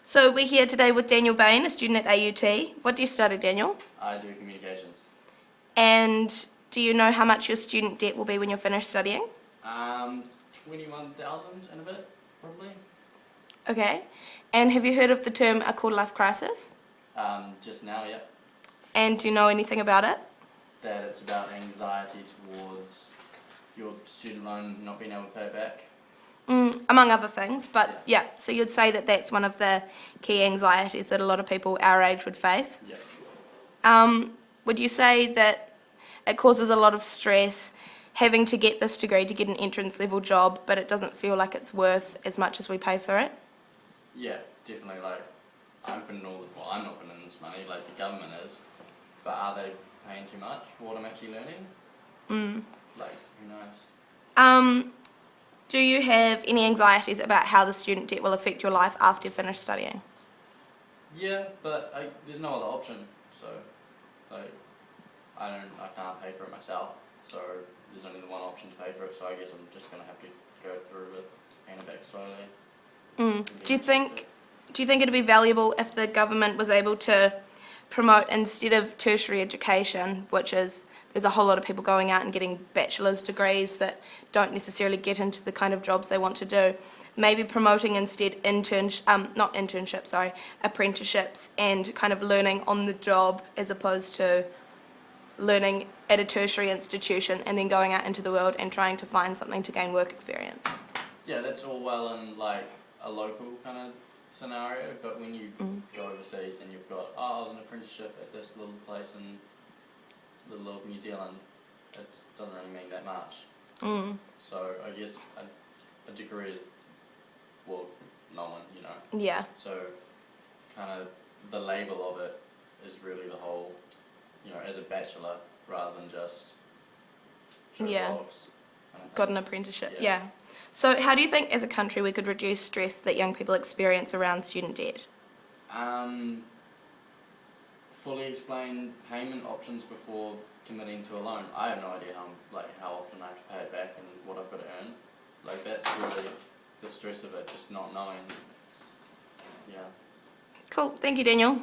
So we're here today with Daniel Bain, a student at AUT. What do you study, Daniel? I do communications. And do you know how much your student debt will be when you're finished studying? 21,000 and a bit, probably. Okay. And have you heard of the term a quarter-life crisis? Just now, yep. And do you know anything about it? That it's about anxiety towards your student loan not being able to pay it back. Among other things, but yeah, so you'd say that that's one of the key anxieties that a lot of people our age would face. Yeah. Would you say that it causes a lot of stress having to get this degree to get an entrance level job, but it doesn't feel like it's worth as much as we pay for it? Yeah, definitely. Like, I'm not putting in this money, like the government is, but are they paying too much for what I'm actually learning? Like, who knows? Do you have any anxieties about how the student debt will affect your life after you finish studying? Yeah, but there's no other option, so, like, I can't pay for it myself, so there's only the one option to pay for it, so I guess I'm just going to have to go through with paying it back slowly. Do you think it'd be valuable if the government was able to promote, instead of tertiary education, which is there's a whole lot of people going out and getting bachelor's degrees that don't necessarily get into the kind of jobs they want to do, maybe promoting instead apprenticeships and kind of learning on the job as opposed to learning at a tertiary institution and then going out into the world and trying to find something to gain work experience. Yeah, that's all well in like a local kind of scenario, but when you go overseas and you've got, I was an apprenticeship at this little place in little old New Zealand, it doesn't really mean that much. So I guess a degree is, well, no one, you know. Yeah. So kind of the label of it is really the whole, you know, as a bachelor rather than just show dogs. Got an apprenticeship, yeah. So how do you think as a country we could reduce stress that young people experience around student debt? Fully explain payment options before committing to a loan. I have no idea how often I have to pay it back and what I've got to earn. Like, that's really the stress of it, just not knowing. Yeah. Cool, thank you, Daniel.